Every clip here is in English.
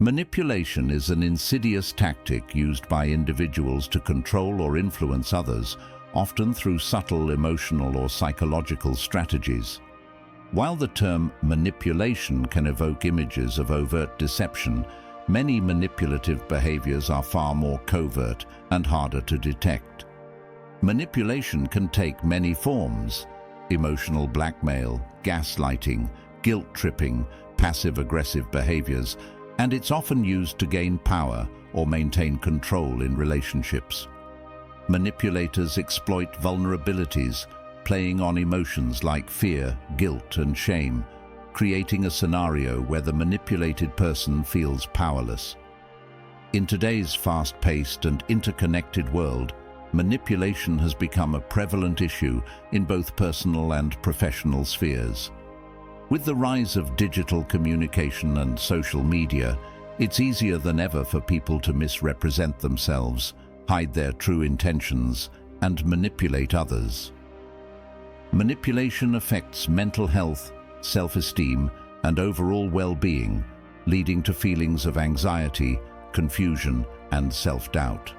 Manipulation is an insidious tactic used by individuals to control or influence others, often through subtle emotional or psychological strategies. While the term manipulation can evoke images of overt deception, many manipulative behaviors are far more covert and harder to detect. Manipulation can take many forms: emotional blackmail, gaslighting, guilt-tripping, passive-aggressive behaviors, and it's often used to gain power or maintain control in relationships. Manipulators exploit vulnerabilities, playing on emotions like fear, guilt, and shame, creating a scenario where the manipulated person feels powerless. In today's fast-paced and interconnected world, manipulation has become a prevalent issue in both personal and professional spheres. With the rise of digital communication and social media, it's easier than ever for people to misrepresent themselves, hide their true intentions, and manipulate others. Manipulation affects mental health, self-esteem, and overall well-being, leading to feelings of anxiety, confusion, and self-doubt.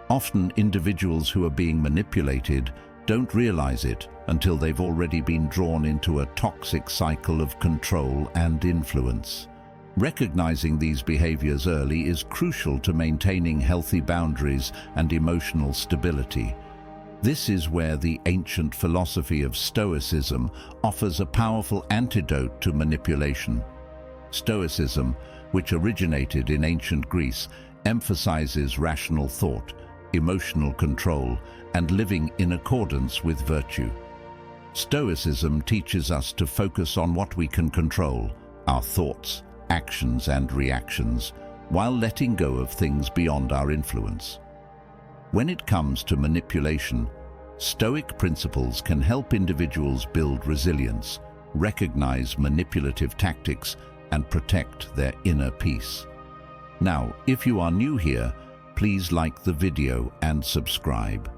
Often, individuals who are being manipulated don't realize it until they've already been drawn into a toxic cycle of control and influence. Recognizing these behaviors early is crucial to maintaining healthy boundaries and emotional stability. This is where the ancient philosophy of Stoicism offers a powerful antidote to manipulation. Stoicism, which originated in ancient Greece, emphasizes rational thought, emotional control, and living in accordance with virtue. Stoicism teaches us to focus on what we can control, our thoughts, actions, and reactions, while letting go of things beyond our influence. When it comes to manipulation, Stoic principles can help individuals build resilience, recognize manipulative tactics, and protect their inner peace. Now, if you are new here, please like the video and subscribe.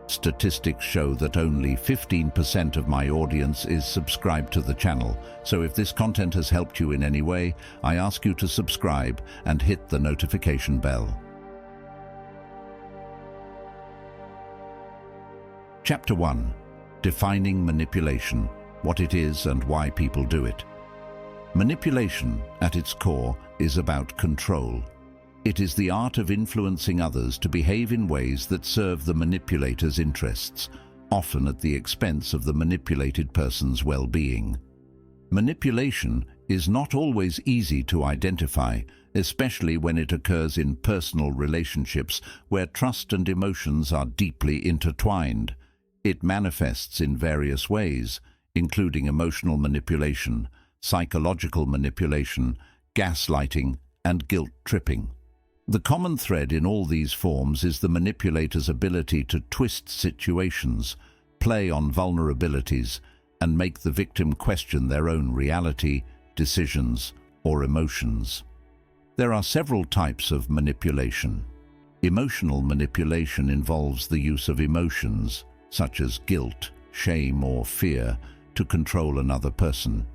Statistics show that only 15% of my audience is subscribed to the channel, so if this content has helped you in any way, I ask you to subscribe and hit the notification bell. Chapter 1. Defining manipulation, what it is and why people do it. Manipulation, at its core, is about control. It is the art of influencing others to behave in ways that serve the manipulator's interests, often at the expense of the manipulated person's well-being. Manipulation is not always easy to identify, especially when it occurs in personal relationships where trust and emotions are deeply intertwined. It manifests in various ways, including emotional manipulation, psychological manipulation, gaslighting, and guilt-tripping. The common thread in all these forms is the manipulator's ability to twist situations, play on vulnerabilities, and make the victim question their own reality, decisions, or emotions. There are several types of manipulation. Emotional manipulation involves the use of emotions, such as guilt, shame, or fear, to control another person.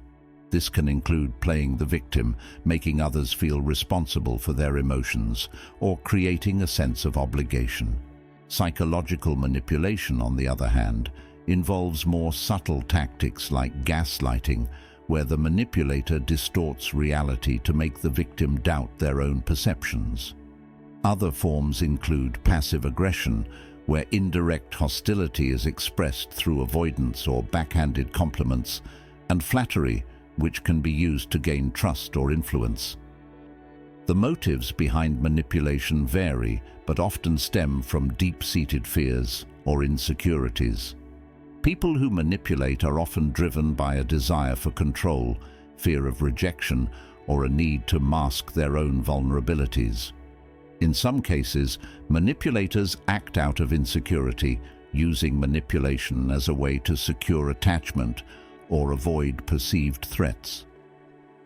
This can include playing the victim, making others feel responsible for their emotions, or creating a sense of obligation. Psychological manipulation, on the other hand, involves more subtle tactics like gaslighting, where the manipulator distorts reality to make the victim doubt their own perceptions. Other forms include passive aggression, where indirect hostility is expressed through avoidance or backhanded compliments, and flattery, which can be used to gain trust or influence. The motives behind manipulation vary, but often stem from deep-seated fears or insecurities. People who manipulate are often driven by a desire for control, fear of rejection, or a need to mask their own vulnerabilities. In some cases, manipulators act out of insecurity, using manipulation as a way to secure attachment or avoid perceived threats.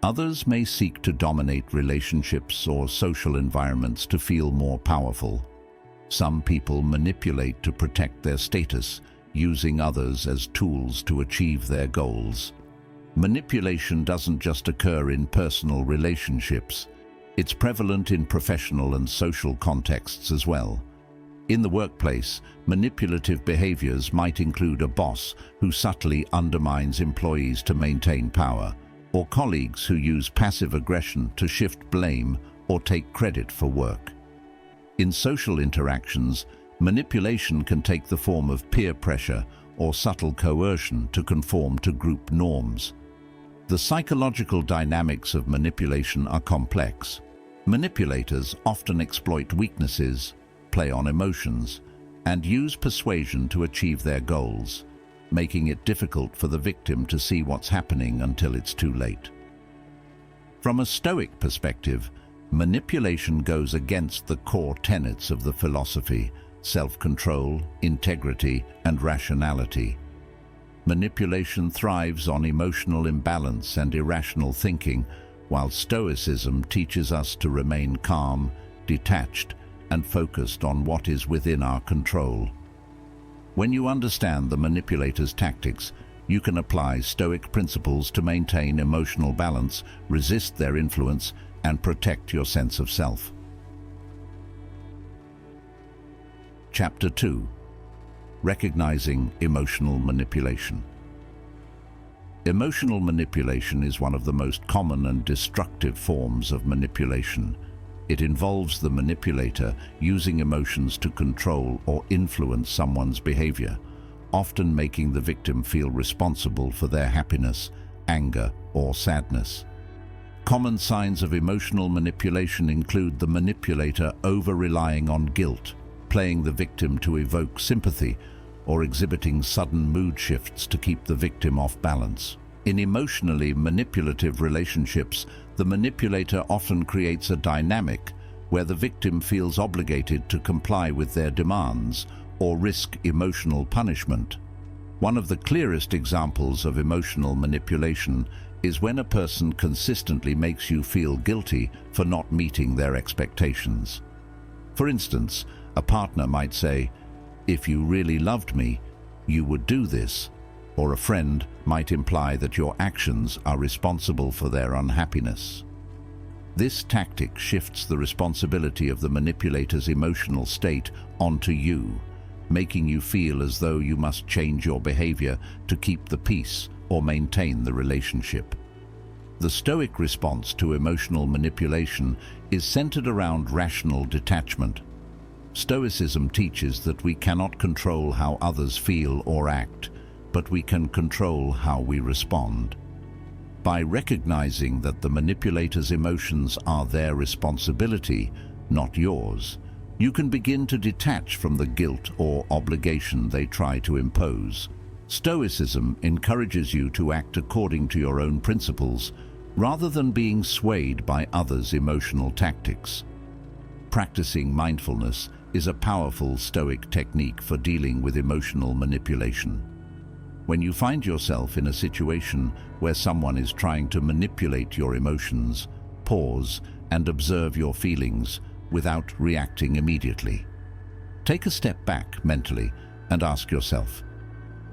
Others may seek to dominate relationships or social environments to feel more powerful. Some people manipulate to protect their status, using others as tools to achieve their goals. Manipulation doesn't just occur in personal relationships. It's prevalent in professional and social contexts as well. In the workplace, manipulative behaviors might include a boss who subtly undermines employees to maintain power, or colleagues who use passive aggression to shift blame or take credit for work. In social interactions, manipulation can take the form of peer pressure or subtle coercion to conform to group norms. The psychological dynamics of manipulation are complex. Manipulators often exploit weaknesses, play on emotions, and use persuasion to achieve their goals, making it difficult for the victim to see what's happening until it's too late. From a Stoic perspective, manipulation goes against the core tenets of the philosophy: self-control, integrity, and rationality. Manipulation thrives on emotional imbalance and irrational thinking, while Stoicism teaches us to remain calm, detached, and focused on what is within our control. When you understand the manipulator's tactics, you can apply Stoic principles to maintain emotional balance, resist their influence, and protect your sense of self. Chapter 2. Recognizing emotional manipulation. Emotional manipulation is one of the most common and destructive forms of manipulation. It involves the manipulator using emotions to control or influence someone's behavior, often making the victim feel responsible for their happiness, anger, or sadness. Common signs of emotional manipulation include the manipulator over-relying on guilt, playing the victim to evoke sympathy, or exhibiting sudden mood shifts to keep the victim off balance. In emotionally manipulative relationships, the manipulator often creates a dynamic where the victim feels obligated to comply with their demands or risk emotional punishment. One of the clearest examples of emotional manipulation is when a person consistently makes you feel guilty for not meeting their expectations. For instance, a partner might say, "If you really loved me, you would do this," or a friend might imply that your actions are responsible for their unhappiness. This tactic shifts the responsibility of the manipulator's emotional state onto you, making you feel as though you must change your behavior to keep the peace or maintain the relationship. The Stoic response to emotional manipulation is centered around rational detachment. Stoicism teaches that we cannot control how others feel or act, but we can control how we respond. By recognizing that the manipulator's emotions are their responsibility, not yours, you can begin to detach from the guilt or obligation they try to impose. Stoicism encourages you to act according to your own principles, rather than being swayed by others' emotional tactics. Practicing mindfulness is a powerful Stoic technique for dealing with emotional manipulation. When you find yourself in a situation where someone is trying to manipulate your emotions, pause and observe your feelings without reacting immediately. Take a step back mentally and ask yourself,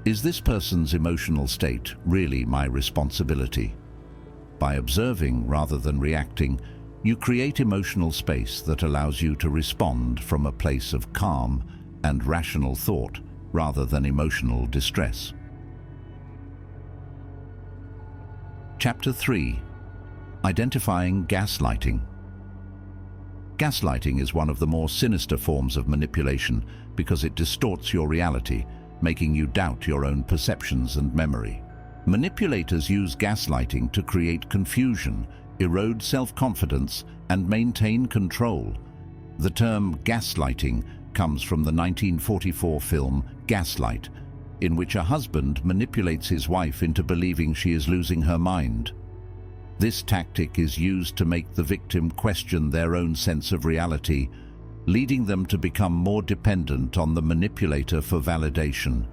is this person's emotional state really my responsibility? By observing rather than reacting, you create emotional space that allows you to respond from a place of calm and rational thought rather than emotional distress. Chapter 3. Identifying gaslighting. Gaslighting is one of the more sinister forms of manipulation because it distorts your reality, making you doubt your own perceptions and memory. Manipulators use gaslighting to create confusion, erode self-confidence, and maintain control. The term gaslighting comes from the 1944 film Gaslight, in which a husband manipulates his wife into believing she is losing her mind. This tactic is used to make the victim question their own sense of reality, leading them to become more dependent on the manipulator for validation.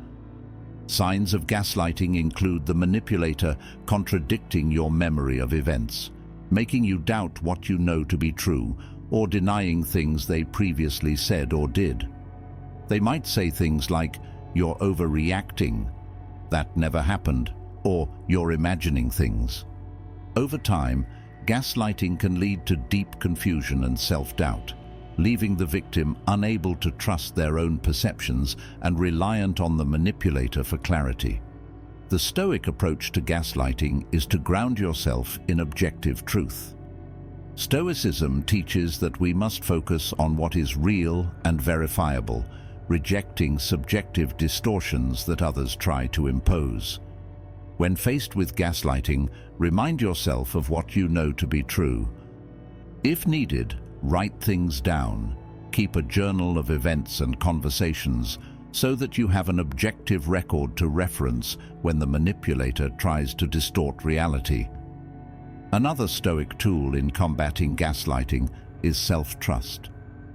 Signs of gaslighting include the manipulator contradicting your memory of events, making you doubt what you know to be true, or denying things they previously said or did. They might say things like, "You're overreacting," "That never happened," or "You're imagining things." Over time, Gaslighting can lead to deep confusion and self-doubt, leaving the victim unable to trust their own perceptions and reliant on the manipulator for clarity. The Stoic approach to gaslighting is to ground yourself in objective truth. Stoicism teaches that we must focus on what is real and verifiable, rejecting subjective distortions that others try to impose. When faced with gaslighting, remind yourself of what you know to be true. If needed, write things down. Keep a journal of events and conversations so that you have an objective record to reference when the manipulator tries to distort reality. Another Stoic tool in combating gaslighting is self-trust.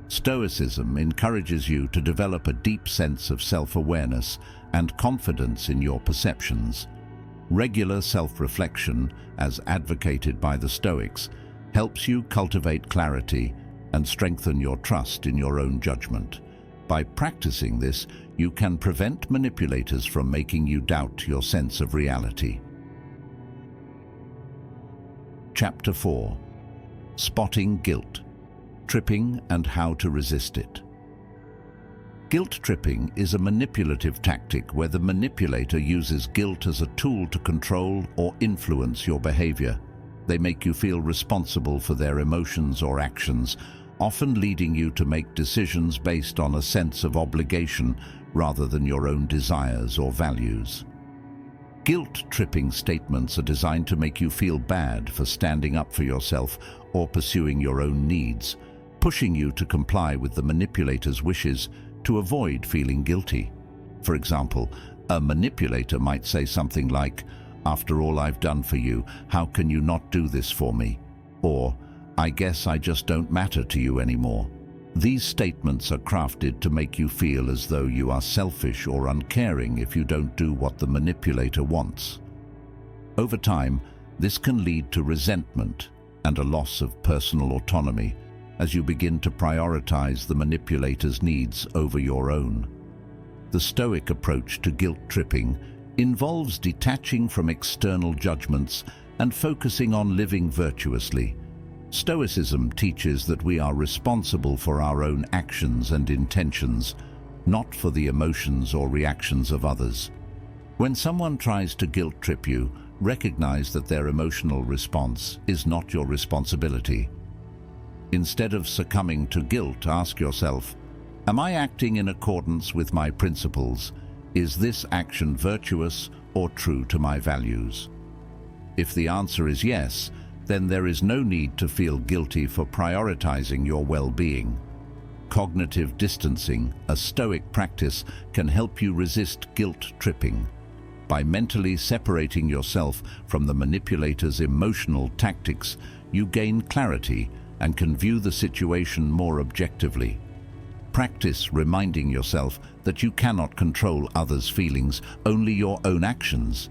Stoicism encourages you to develop a deep sense of self-awareness and confidence in your perceptions. Regular self-reflection, as advocated by the Stoics, helps you cultivate clarity and strengthen your trust in your own judgment. By practicing this, you can prevent manipulators from making you doubt your sense of reality. Chapter 4. Spotting Guilt, Tripping and How to Resist It. Guilt tripping is a manipulative tactic where the manipulator uses guilt as a tool to control or influence your behavior. They make you feel responsible for their emotions or actions, often leading you to make decisions based on a sense of obligation rather than your own desires or values. Guilt-tripping statements are designed to make you feel bad for standing up for yourself or pursuing your own needs, pushing you to comply with the manipulator's wishes to avoid feeling guilty. For example, a manipulator might say something like, "After all I've done for you, how can you not do this for me?" Or, "I guess I just don't matter to you anymore." These statements are crafted to make you feel as though you are selfish or uncaring if you don't do what the manipulator wants. Over time, this can lead to resentment and a loss of personal autonomy as you begin to prioritize the manipulator's needs over your own. The Stoic approach to guilt tripping involves detaching from external judgments and focusing on living virtuously. Stoicism teaches that we are responsible for our own actions and intentions, not for the emotions or reactions of others. When someone tries to guilt trip you, recognize that their emotional response is not your responsibility. Instead of succumbing to guilt, ask yourself, am I acting in accordance with my principles? Is this action virtuous or true to my values? If the answer is yes, then there is no need to feel guilty for prioritizing your well-being. Cognitive distancing, a Stoic practice, can help you resist guilt tripping. By mentally separating yourself from the manipulator's emotional tactics, you gain clarity and can view the situation more objectively. Practice reminding yourself that you cannot control others' feelings, only your own actions.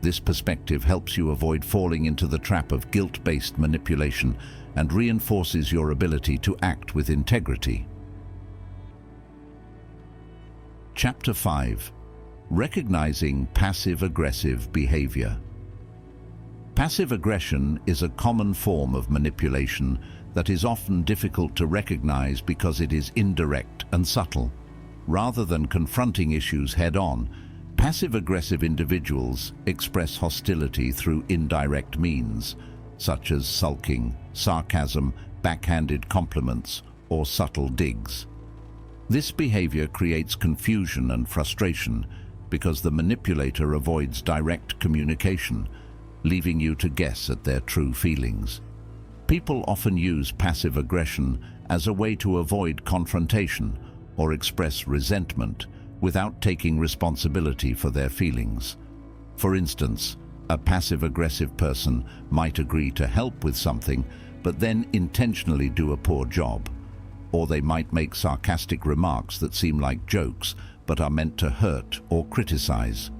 This perspective helps you avoid falling into the trap of guilt-based manipulation and reinforces your ability to act with integrity. Chapter 5. Recognizing passive-aggressive behavior. Passive aggression is a common form of manipulation that is often difficult to recognize because it is indirect and subtle. Rather than confronting issues head-on, passive-aggressive individuals express hostility through indirect means, such as sulking, sarcasm, backhanded compliments, or subtle digs. This behavior creates confusion and frustration because the manipulator avoids direct communication, leaving you to guess at their true feelings. People often use passive aggression as a way to avoid confrontation or express resentment without taking responsibility for their feelings. For instance, a passive-aggressive person might agree to help with something, but then intentionally do a poor job. Or they might make sarcastic remarks that seem like jokes, but are meant to hurt or criticize.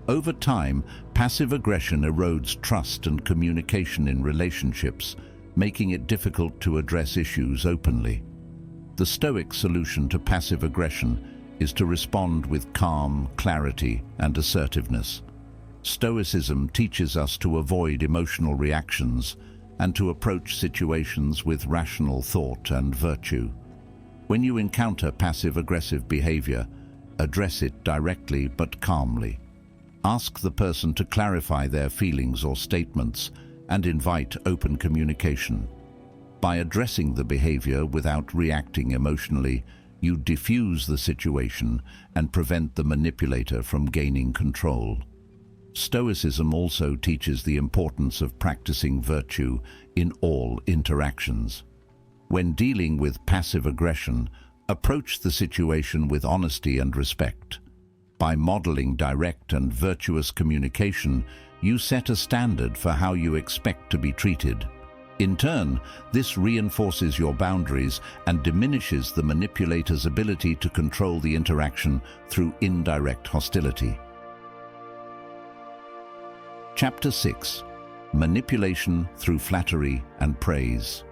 Over time, passive aggression erodes trust and communication in relationships, making it difficult to address issues openly. The Stoic solution to passive aggression is to respond with calm, clarity, and assertiveness. Stoicism teaches us to avoid emotional reactions and to approach situations with rational thought and virtue. When you encounter passive-aggressive behavior, address it directly but calmly. Ask the person to clarify their feelings or statements and invite open communication. By addressing the behavior without reacting emotionally, you diffuse the situation and prevent the manipulator from gaining control. Stoicism also teaches the importance of practicing virtue in all interactions. When dealing with passive aggression, approach the situation with honesty and respect. By modeling direct and virtuous communication, you set a standard for how you expect to be treated. In turn, this reinforces your boundaries and diminishes the manipulator's ability to control the interaction through indirect hostility. Chapter 6. Manipulation through flattery and praise.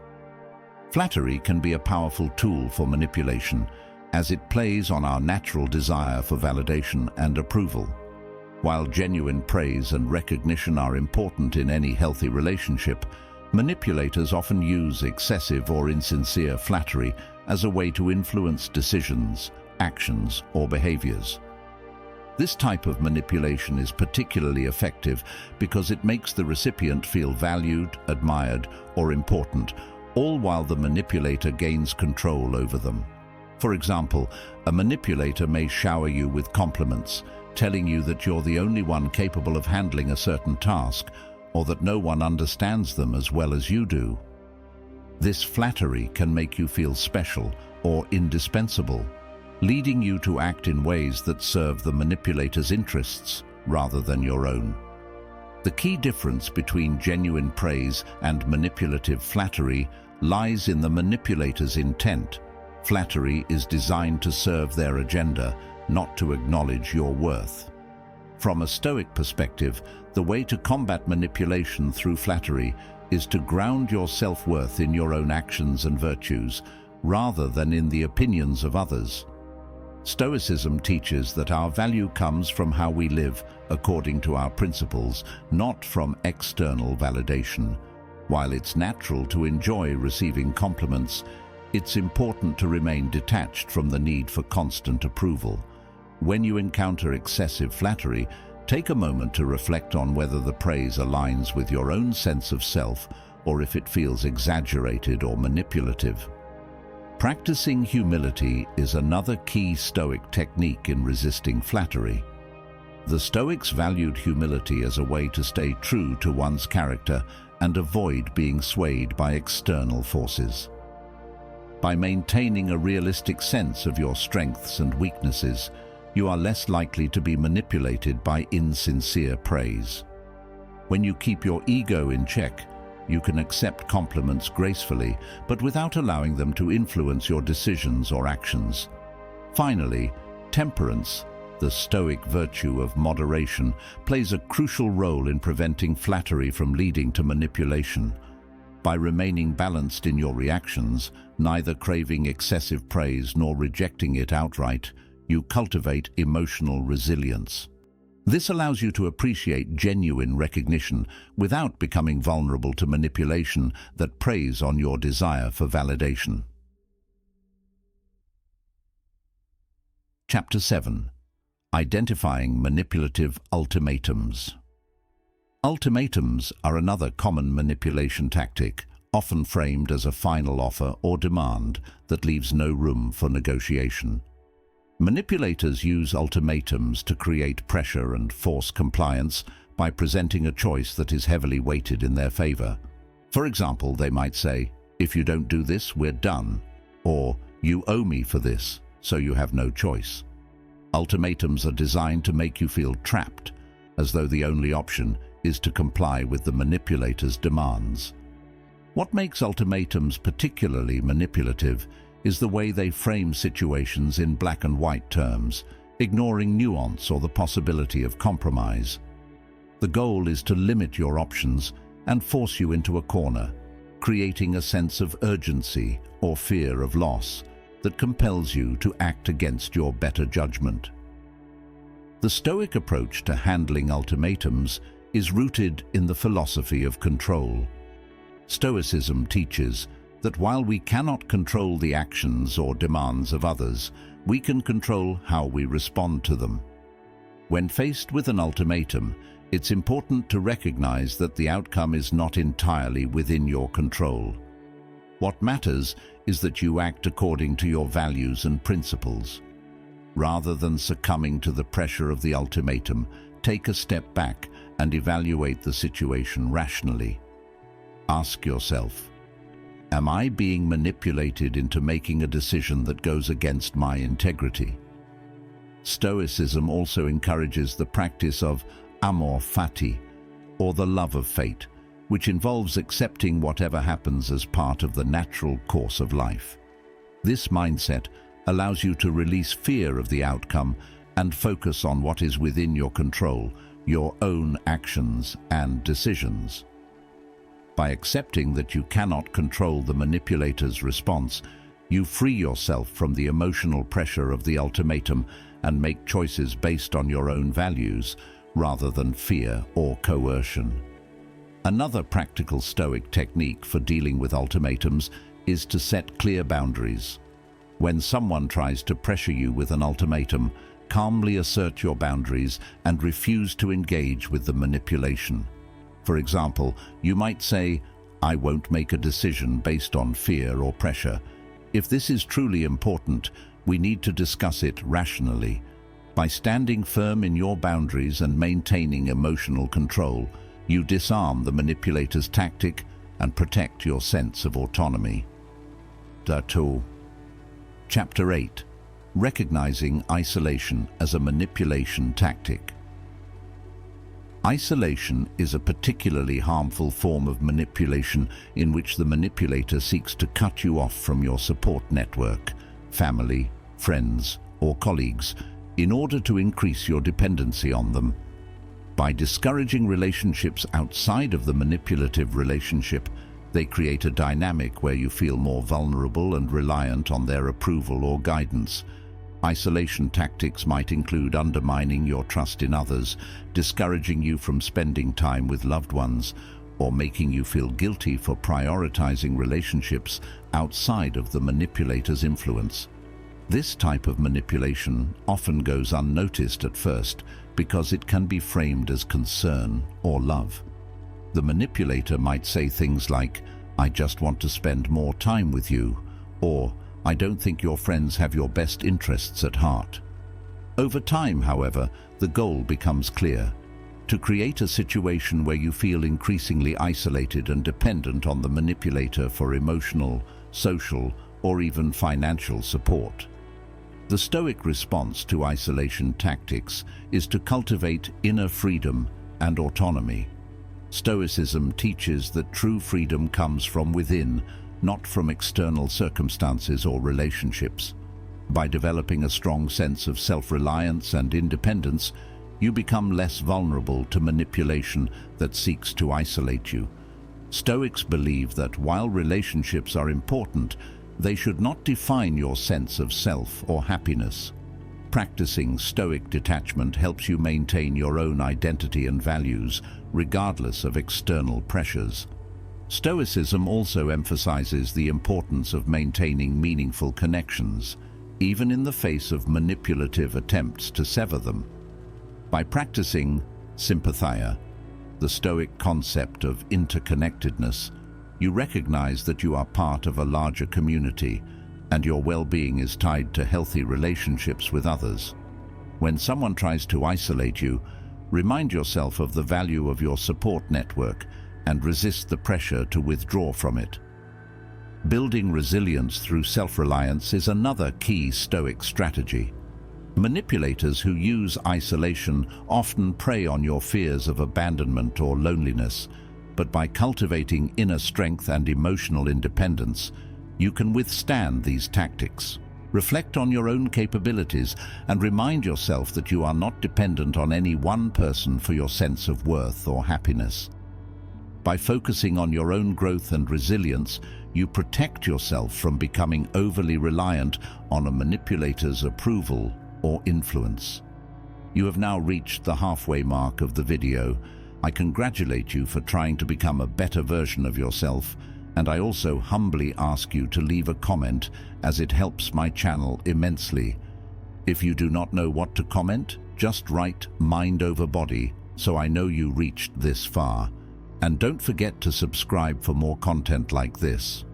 Flattery can be a powerful tool for manipulation, as it plays on our natural desire for validation and approval. While genuine praise and recognition are important in any healthy relationship, manipulators often use excessive or insincere flattery as a way to influence decisions, actions, or behaviors. This type of manipulation is particularly effective because it makes the recipient feel valued, admired, or important, all while the manipulator gains control over them. For example, a manipulator may shower you with compliments, telling you that you're the only one capable of handling a certain task, or that no one understands them as well as you do. This flattery can make you feel special or indispensable, leading you to act in ways that serve the manipulator's interests rather than your own. The key difference between genuine praise and manipulative flattery lies in the manipulator's intent. Flattery is designed to serve their agenda, not to acknowledge your worth. From a Stoic perspective, the way to combat manipulation through flattery is to ground your self-worth in your own actions and virtues, rather than in the opinions of others. Stoicism teaches that our value comes from how we live according to our principles, not from external validation. While it's natural to enjoy receiving compliments, it's important to remain detached from the need for constant approval. When you encounter excessive flattery, take a moment to reflect on whether the praise aligns with your own sense of self or if it feels exaggerated or manipulative. Practicing humility is another key Stoic technique in resisting flattery. The Stoics valued humility as a way to stay true to one's character and avoid being swayed by external forces. By maintaining a realistic sense of your strengths and weaknesses, you are less likely to be manipulated by insincere praise. When you keep your ego in check, you can accept compliments gracefully, but without allowing them to influence your decisions or actions. Finally, temperance, the Stoic virtue of moderation, plays a crucial role in preventing flattery from leading to manipulation. By remaining balanced in your reactions, neither craving excessive praise nor rejecting it outright, you cultivate emotional resilience. This allows you to appreciate genuine recognition without becoming vulnerable to manipulation that preys on your desire for validation. Chapter 7. Identifying manipulative ultimatums. Ultimatums are another common manipulation tactic, often framed as a final offer or demand that leaves no room for negotiation. Manipulators use ultimatums to create pressure and force compliance by presenting a choice that is heavily weighted in their favor. For example, they might say, "If you don't do this, we're done," or "You owe me for this, so you have no choice." Ultimatums are designed to make you feel trapped, as though the only option is to comply with the manipulator's demands. What makes ultimatums particularly manipulative is the way they frame situations in black and white terms, ignoring nuance or the possibility of compromise. The goal is to limit your options and force you into a corner, creating a sense of urgency or fear of loss that compels you to act against your better judgment. The Stoic approach to handling ultimatums is rooted in the philosophy of control. Stoicism teaches that while we cannot control the actions or demands of others, we can control how we respond to them. When faced with an ultimatum, it's important to recognize that the outcome is not entirely within your control. What matters is that you act according to your values and principles. Rather than succumbing to the pressure of the ultimatum, take a step back and evaluate the situation rationally. Ask yourself, am I being manipulated into making a decision that goes against my integrity? Stoicism also encourages the practice of amor fati, or the love of fate, which involves accepting whatever happens as part of the natural course of life. This mindset allows you to release fear of the outcome and focus on what is within your control, your own actions and decisions. By accepting that you cannot control the manipulator's response, you free yourself from the emotional pressure of the ultimatum and make choices based on your own values rather than fear or coercion. Another practical Stoic technique for dealing with ultimatums is to set clear boundaries. When someone tries to pressure you with an ultimatum, calmly assert your boundaries and refuse to engage with the manipulation. For example, you might say, "I won't make a decision based on fear or pressure. If this is truly important, we need to discuss it rationally." By standing firm in your boundaries and maintaining emotional control, you disarm the manipulator's tactic and protect your sense of autonomy. Chapter 8. Recognizing isolation as a manipulation tactic. Isolation is a particularly harmful form of manipulation in which the manipulator seeks to cut you off from your support network, family, friends, or colleagues, in order to increase your dependency on them. By discouraging relationships outside of the manipulative relationship, they create a dynamic where you feel more vulnerable and reliant on their approval or guidance. Isolation tactics might include undermining your trust in others, discouraging you from spending time with loved ones, or making you feel guilty for prioritizing relationships outside of the manipulator's influence. This type of manipulation often goes unnoticed at first because it can be framed as concern or love. The manipulator might say things like, "I just want to spend more time with you," or "I don't think your friends have your best interests at heart." Over time, however, the goal becomes clear: to create a situation where you feel increasingly isolated and dependent on the manipulator for emotional, social, or even financial support. The Stoic response to isolation tactics is to cultivate inner freedom and autonomy. Stoicism teaches that true freedom comes from within, not from external circumstances or relationships. By developing a strong sense of self-reliance and independence, you become less vulnerable to manipulation that seeks to isolate you. Stoics believe that while relationships are important, they should not define your sense of self or happiness. Practicing Stoic detachment helps you maintain your own identity and values, regardless of external pressures. Stoicism also emphasizes the importance of maintaining meaningful connections, even in the face of manipulative attempts to sever them. By practicing sympathia, the Stoic concept of interconnectedness, you recognize that you are part of a larger community, and your well-being is tied to healthy relationships with others. When someone tries to isolate you, remind yourself of the value of your support network and resist the pressure to withdraw from it. Building resilience through self-reliance is another key Stoic strategy. Manipulators who use isolation often prey on your fears of abandonment or loneliness, but by cultivating inner strength and emotional independence, you can withstand these tactics. Reflect on your own capabilities and remind yourself that you are not dependent on any one person for your sense of worth or happiness. By focusing on your own growth and resilience, you protect yourself from becoming overly reliant on a manipulator's approval or influence. You have now reached the halfway mark of the video. I congratulate you for trying to become a better version of yourself, and I also humbly ask you to leave a comment, as it helps my channel immensely. If you do not know what to comment, just write "mind over body" so I know you reached this far. And don't forget to subscribe for more content like this.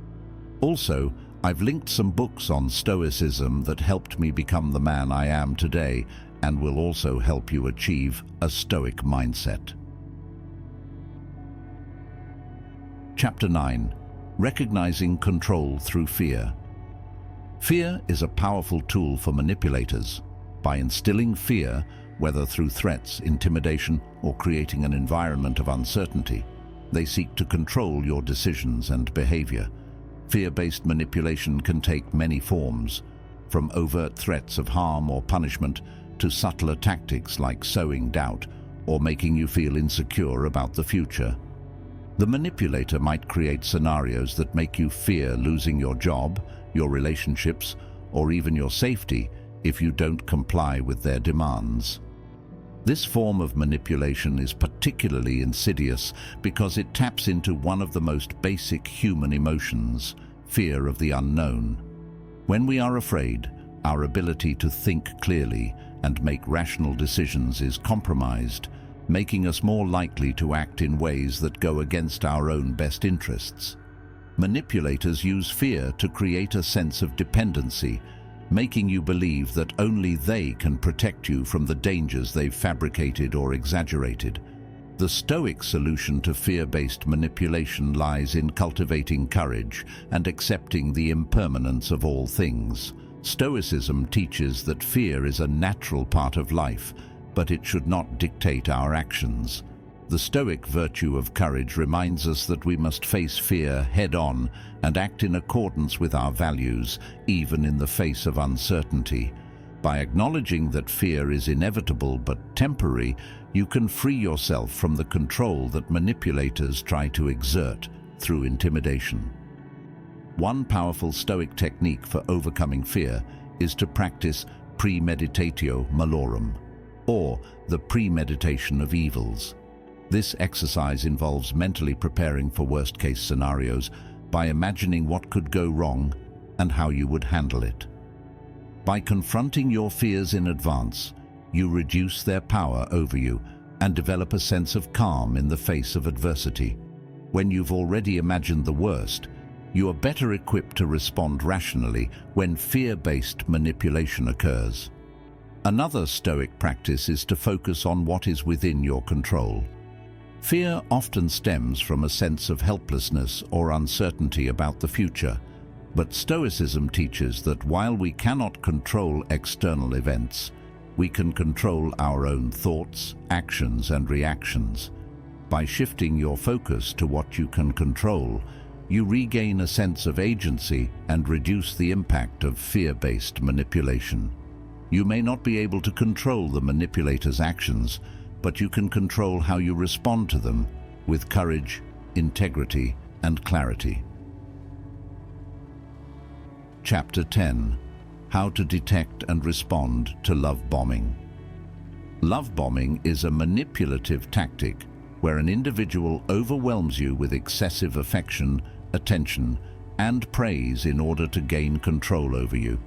Also, I've linked some books on Stoicism that helped me become the man I am today and will also help you achieve a Stoic mindset. Chapter 9. Recognizing control through fear. Fear is a powerful tool for manipulators. By instilling fear, whether through threats, intimidation, or creating an environment of uncertainty, they seek to control your decisions and behavior. Fear-based manipulation can take many forms, from overt threats of harm or punishment to subtler tactics like sowing doubt or making you feel insecure about the future. The manipulator might create scenarios that make you fear losing your job, your relationships, or even your safety if you don't comply with their demands. This form of manipulation is particularly insidious because it taps into one of the most basic human emotions, fear of the unknown. When we are afraid, our ability to think clearly and make rational decisions is compromised, making us more likely to act in ways that go against our own best interests. Manipulators use fear to create a sense of dependency, making you believe that only they can protect you from the dangers they've fabricated or exaggerated. The Stoic solution to fear-based manipulation lies in cultivating courage and accepting the impermanence of all things. Stoicism teaches that fear is a natural part of life, but it should not dictate our actions. The Stoic virtue of courage reminds us that we must face fear head-on and act in accordance with our values, even in the face of uncertainty. By acknowledging that fear is inevitable but temporary, you can free yourself from the control that manipulators try to exert through intimidation. One powerful Stoic technique for overcoming fear is to practice premeditatio malorum, or the premeditation of evils. This exercise involves mentally preparing for worst-case scenarios by imagining what could go wrong and how you would handle it. By confronting your fears in advance, you reduce their power over you and develop a sense of calm in the face of adversity. When you've already imagined the worst, you are better equipped to respond rationally when fear-based manipulation occurs. Another Stoic practice is to focus on what is within your control. Fear often stems from a sense of helplessness or uncertainty about the future, but Stoicism teaches that while we cannot control external events, we can control our own thoughts, actions, and reactions. By shifting your focus to what you can control, you regain a sense of agency and reduce the impact of fear-based manipulation. You may not be able to control the manipulator's actions, but you can control how you respond to them with courage, integrity, and clarity. Chapter 10. How to detect and respond to love bombing. Love bombing is a manipulative tactic where an individual overwhelms you with excessive affection, attention, and praise in order to gain control over you.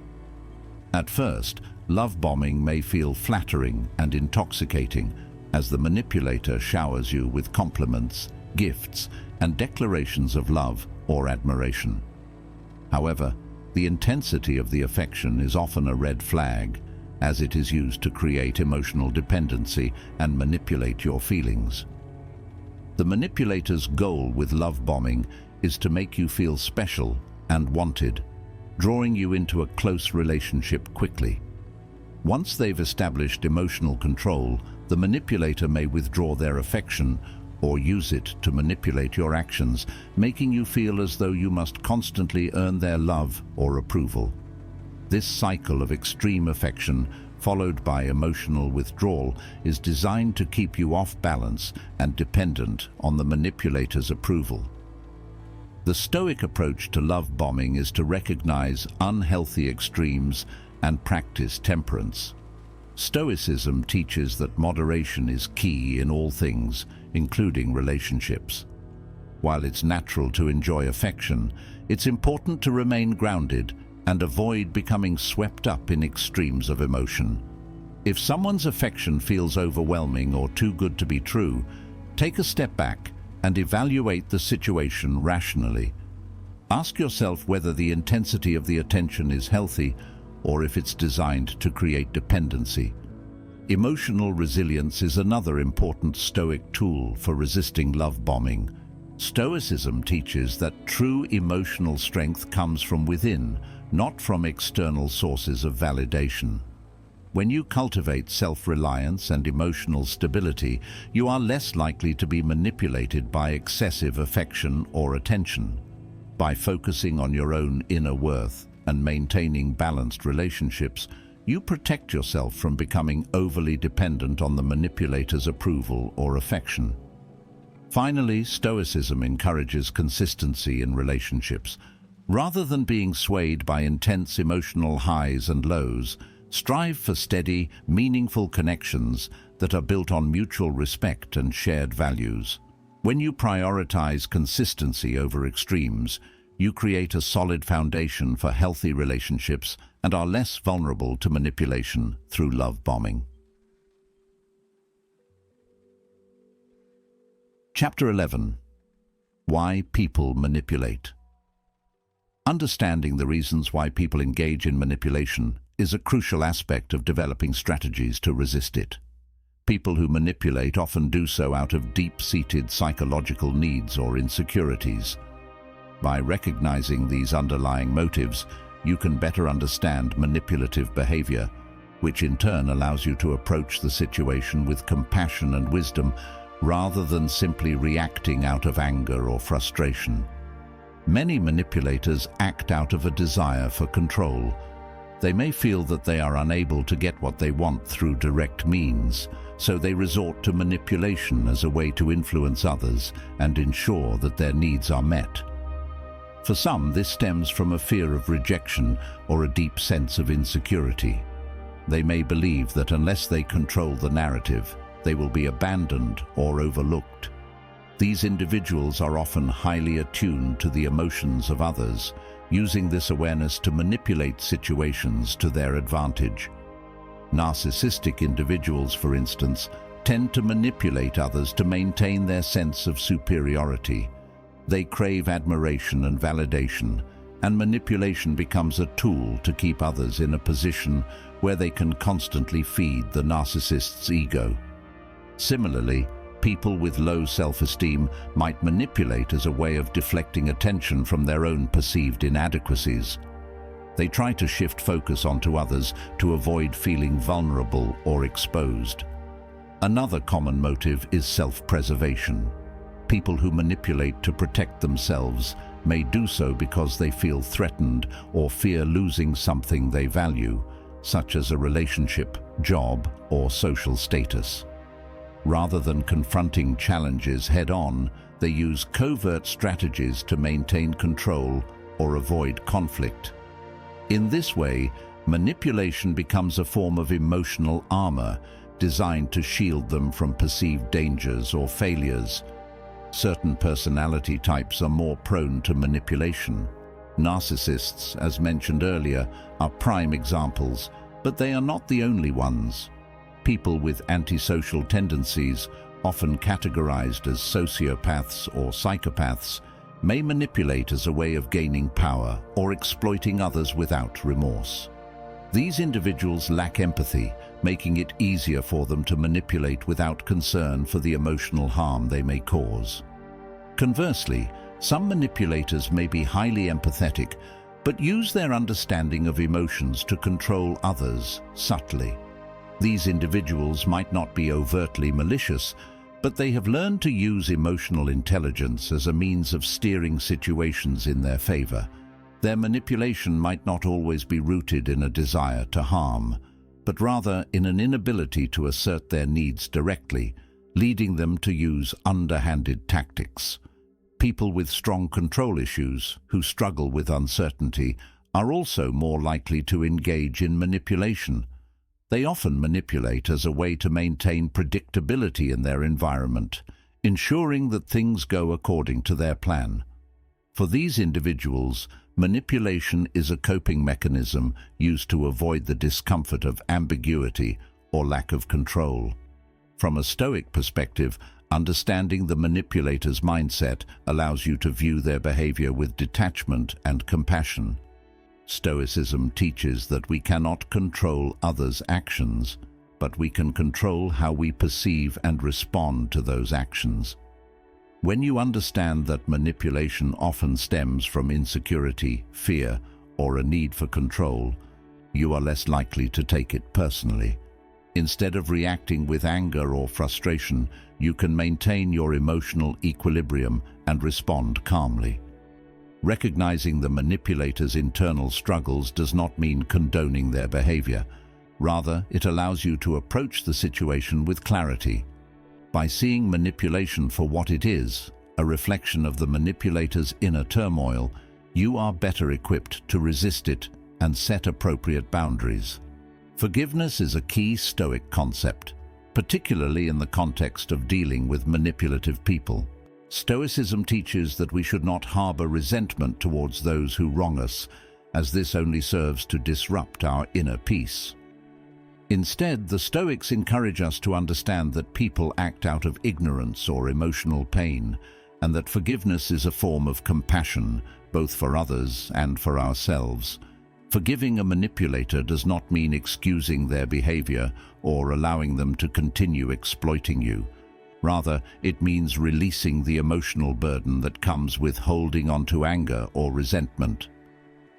At first, love bombing may feel flattering and intoxicating, as the manipulator showers you with compliments, gifts, and declarations of love or admiration. However, the intensity of the affection is often a red flag, as it is used to create emotional dependency and manipulate your feelings. The manipulator's goal with love bombing is to make you feel special and wanted, drawing you into a close relationship quickly. Once they've established emotional control, the manipulator may withdraw their affection or use it to manipulate your actions, making you feel as though you must constantly earn their love or approval. This cycle of extreme affection, followed by emotional withdrawal, is designed to keep you off balance and dependent on the manipulator's approval. The Stoic approach to love bombing is to recognize unhealthy extremes and practice temperance. Stoicism teaches that moderation is key in all things, including relationships. While it's natural to enjoy affection, it's important to remain grounded and avoid becoming swept up in extremes of emotion. If someone's affection feels overwhelming or too good to be true, take a step back and evaluate the situation rationally. Ask yourself whether the intensity of the attention is healthy or if it's designed to create dependency. Emotional resilience is another important Stoic tool for resisting love bombing. Stoicism teaches that true emotional strength comes from within, not from external sources of validation. When you cultivate self-reliance and emotional stability, you are less likely to be manipulated by excessive affection or attention. By focusing on your own inner worth and maintaining balanced relationships, you protect yourself from becoming overly dependent on the manipulator's approval or affection. Finally, Stoicism encourages consistency in relationships. Rather than being swayed by intense emotional highs and lows, strive for steady, meaningful connections that are built on mutual respect and shared values. When you prioritize consistency over extremes, you create a solid foundation for healthy relationships and are less vulnerable to manipulation through love bombing. Chapter 11. Why People Manipulate. Understanding the reasons why people engage in manipulation is a crucial aspect of developing strategies to resist it. People who manipulate often do so out of deep-seated psychological needs or insecurities. By recognizing these underlying motives, you can better understand manipulative behavior, which in turn allows you to approach the situation with compassion and wisdom rather than simply reacting out of anger or frustration. Many manipulators act out of a desire for control. They may feel that they are unable to get what they want through direct means, so they resort to manipulation as a way to influence others and ensure that their needs are met. For some, this stems from a fear of rejection or a deep sense of insecurity. They may believe that unless they control the narrative, they will be abandoned or overlooked. These individuals are often highly attuned to the emotions of others, using this awareness to manipulate situations to their advantage. Narcissistic individuals, for instance, tend to manipulate others to maintain their sense of superiority. They crave admiration and validation, and manipulation becomes a tool to keep others in a position where they can constantly feed the narcissist's ego. Similarly, people with low self-esteem might manipulate as a way of deflecting attention from their own perceived inadequacies. They try to shift focus onto others to avoid feeling vulnerable or exposed. Another common motive is self-preservation. People who manipulate to protect themselves may do so because they feel threatened or fear losing something they value, such as a relationship, job, or social status. Rather than confronting challenges head-on, they use covert strategies to maintain control or avoid conflict. In this way, manipulation becomes a form of emotional armor designed to shield them from perceived dangers or failures. Certain personality types are more prone to manipulation. Narcissists, as mentioned earlier, are prime examples, but they are not the only ones. People with antisocial tendencies, often categorized as sociopaths or psychopaths, may manipulate as a way of gaining power or exploiting others without remorse. These individuals lack empathy, making it easier for them to manipulate without concern for the emotional harm they may cause. Conversely, some manipulators may be highly empathetic, but use their understanding of emotions to control others subtly. These individuals might not be overtly malicious, but they have learned to use emotional intelligence as a means of steering situations in their favor. Their manipulation might not always be rooted in a desire to harm, but rather in an inability to assert their needs directly, leading them to use underhanded tactics. People with strong control issues, who struggle with uncertainty, are also more likely to engage in manipulation. They often manipulate as a way to maintain predictability in their environment, ensuring that things go according to their plan. For these individuals, manipulation is a coping mechanism used to avoid the discomfort of ambiguity or lack of control. From a Stoic perspective, understanding the manipulator's mindset allows you to view their behavior with detachment and compassion. Stoicism teaches that we cannot control others' actions, but we can control how we perceive and respond to those actions. When you understand that manipulation often stems from insecurity, fear, or a need for control, you are less likely to take it personally. Instead of reacting with anger or frustration, you can maintain your emotional equilibrium and respond calmly. Recognizing the manipulator's internal struggles does not mean condoning their behavior. Rather, it allows you to approach the situation with clarity. By seeing manipulation for what it is, a reflection of the manipulator's inner turmoil, you are better equipped to resist it and set appropriate boundaries. Forgiveness is a key Stoic concept, particularly in the context of dealing with manipulative people. Stoicism teaches that we should not harbor resentment towards those who wrong us, as this only serves to disrupt our inner peace. Instead, the Stoics encourage us to understand that people act out of ignorance or emotional pain, and that forgiveness is a form of compassion, both for others and for ourselves. Forgiving a manipulator does not mean excusing their behavior or allowing them to continue exploiting you. Rather, it means releasing the emotional burden that comes with holding on to anger or resentment.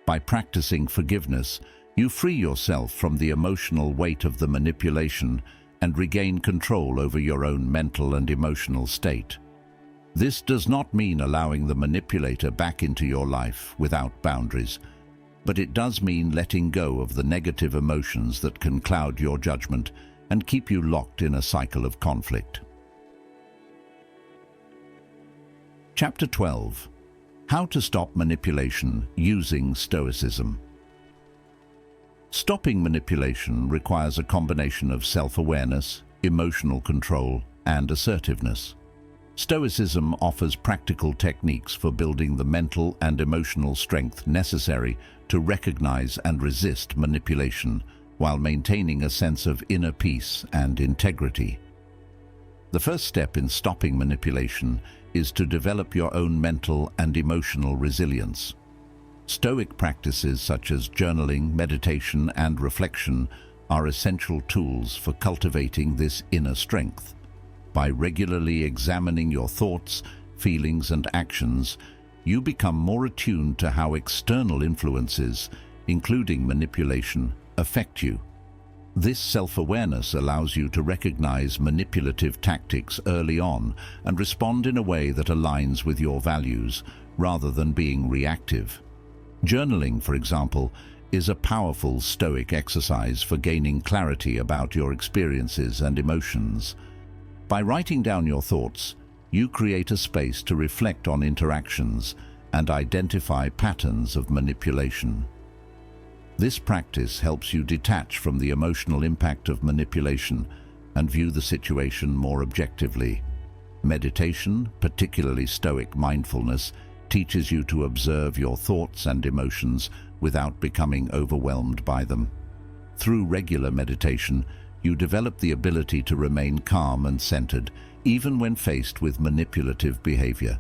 By practicing forgiveness, you free yourself from the emotional weight of the manipulation and regain control over your own mental and emotional state. This does not mean allowing the manipulator back into your life without boundaries, but it does mean letting go of the negative emotions that can cloud your judgment and keep you locked in a cycle of conflict. Chapter 12. How to stop manipulation using Stoicism. Stopping manipulation requires a combination of self-awareness, emotional control, and assertiveness. Stoicism offers practical techniques for building the mental and emotional strength necessary to recognize and resist manipulation while maintaining a sense of inner peace and integrity. The first step in stopping manipulation is to develop your own mental and emotional resilience. Stoic practices such as journaling, meditation, and reflection are essential tools for cultivating this inner strength. By regularly examining your thoughts, feelings, and actions, you become more attuned to how external influences, including manipulation, affect you. This self-awareness allows you to recognize manipulative tactics early on and respond in a way that aligns with your values, rather than being reactive. Journaling, for example, is a powerful Stoic exercise for gaining clarity about your experiences and emotions. By writing down your thoughts, you create a space to reflect on interactions and identify patterns of manipulation. This practice helps you detach from the emotional impact of manipulation and view the situation more objectively. Meditation, particularly Stoic mindfulness, teaches you to observe your thoughts and emotions without becoming overwhelmed by them. Through regular meditation, you develop the ability to remain calm and centered, even when faced with manipulative behavior.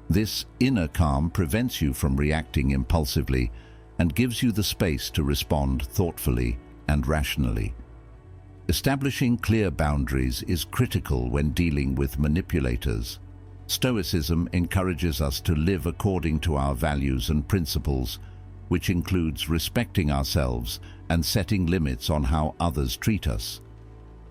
This inner calm prevents you from reacting impulsively and gives you the space to respond thoughtfully and rationally. Establishing clear boundaries is critical when dealing with manipulators. Stoicism encourages us to live according to our values and principles, which includes respecting ourselves and setting limits on how others treat us.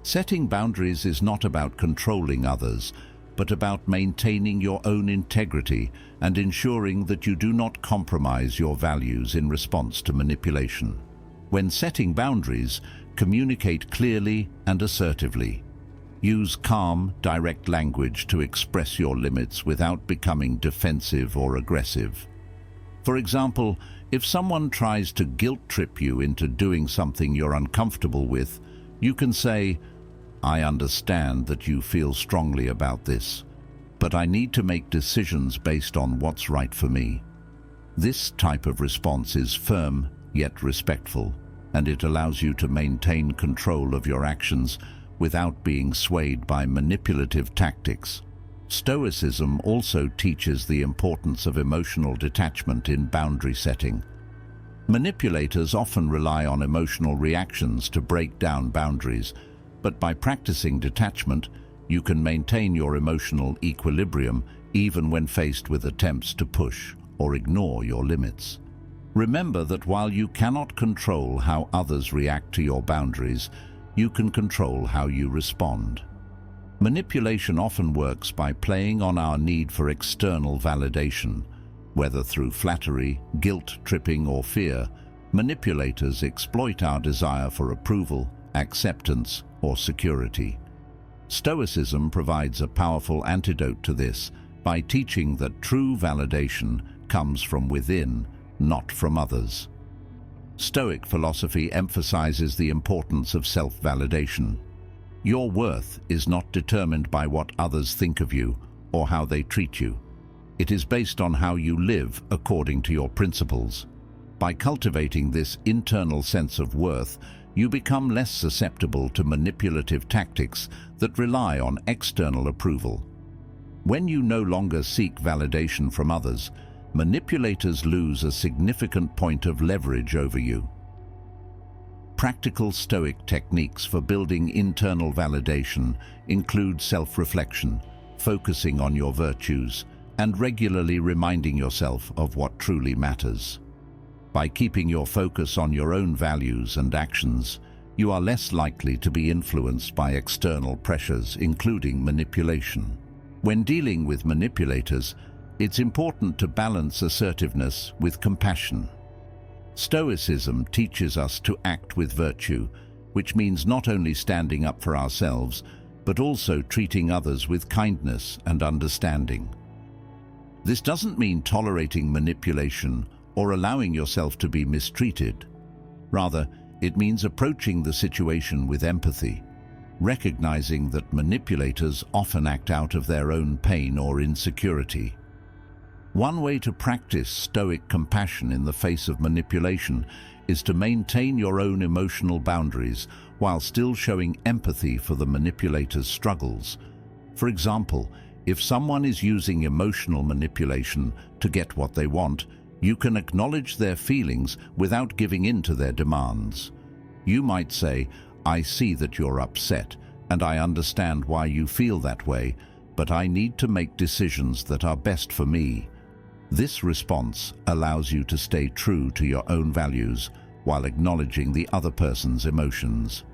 Setting boundaries is not about controlling others, but about maintaining your own integrity and ensuring that you do not compromise your values in response to manipulation. When setting boundaries, communicate clearly and assertively. Use calm, direct language to express your limits without becoming defensive or aggressive. For example, if someone tries to guilt-trip you into doing something you're uncomfortable with, you can say, I understand that you feel strongly about this, but I need to make decisions based on what's right for me. This type of response is firm yet respectful, and it allows you to maintain control of your actions without being swayed by manipulative tactics. Stoicism also teaches the importance of emotional detachment in boundary setting. Manipulators often rely on emotional reactions to break down boundaries, but by practicing detachment, you can maintain your emotional equilibrium even when faced with attempts to push or ignore your limits. Remember that while you cannot control how others react to your boundaries, you can control how you respond. Manipulation often works by playing on our need for external validation. Whether through flattery, guilt-tripping, or fear, manipulators exploit our desire for approval, acceptance, or security. Stoicism provides a powerful antidote to this by teaching that true validation comes from within, not from others. Stoic philosophy emphasizes the importance of self-validation. Your worth is not determined by what others think of you or how they treat you. It is based on how you live according to your principles. By cultivating this internal sense of worth, you become less susceptible to manipulative tactics that rely on external approval. When you no longer seek validation from others, manipulators lose a significant point of leverage over you. Practical Stoic techniques for building internal validation include self-reflection, focusing on your virtues, and regularly reminding yourself of what truly matters. By keeping your focus on your own values and actions, you are less likely to be influenced by external pressures, including manipulation. When dealing with manipulators, it's important to balance assertiveness with compassion. Stoicism teaches us to act with virtue, which means not only standing up for ourselves, but also treating others with kindness and understanding. This doesn't mean tolerating manipulation or allowing yourself to be mistreated. Rather, it means approaching the situation with empathy, recognizing that manipulators often act out of their own pain or insecurity. One way to practice Stoic compassion in the face of manipulation is to maintain your own emotional boundaries while still showing empathy for the manipulator's struggles. For example, if someone is using emotional manipulation to get what they want, you can acknowledge their feelings without giving in to their demands. You might say, "I see that you're upset, and I understand why you feel that way, but I need to make decisions that are best for me." This response allows you to stay true to your own values while acknowledging the other person's emotions.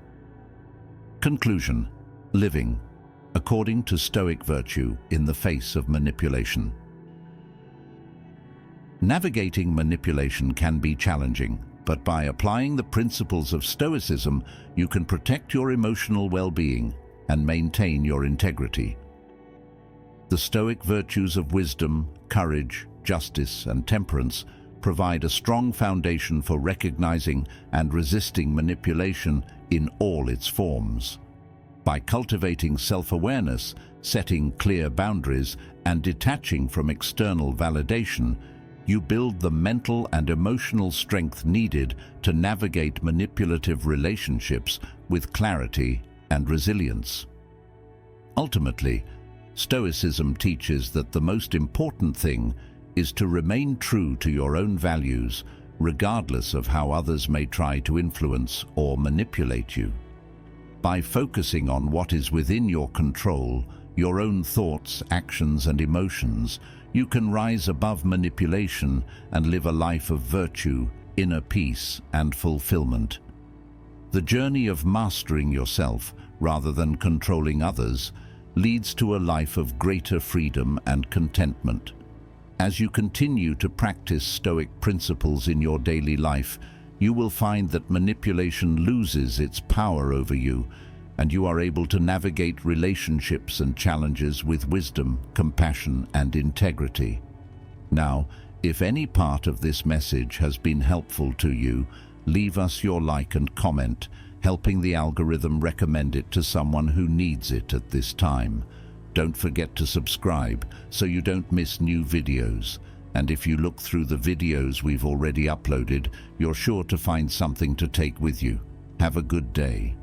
Conclusion: living according to Stoic virtue in the face of manipulation. Navigating manipulation can be challenging, but by applying the principles of Stoicism, you can protect your emotional well-being and maintain your integrity. The Stoic virtues of wisdom, courage, justice, and temperance provide a strong foundation for recognizing and resisting manipulation in all its forms. By cultivating self-awareness, setting clear boundaries, and detaching from external validation, you build the mental and emotional strength needed to navigate manipulative relationships with clarity and resilience. Ultimately, Stoicism teaches that the most important thing is to remain true to your own values, regardless of how others may try to influence or manipulate you. By focusing on what is within your control, your own thoughts, actions, and emotions, you can rise above manipulation and live a life of virtue, inner peace, and fulfillment. The journey of mastering yourself, rather than controlling others, leads to a life of greater freedom and contentment. As you continue to practice Stoic principles in your daily life, you will find that manipulation loses its power over you, and you are able to navigate relationships and challenges with wisdom, compassion, and integrity. Now, if any part of this message has been helpful to you, leave us your like and comment, helping the algorithm recommend it to someone who needs it at this time. Don't forget to subscribe so you don't miss new videos. And if you look through the videos we've already uploaded, you're sure to find something to take with you. Have a good day.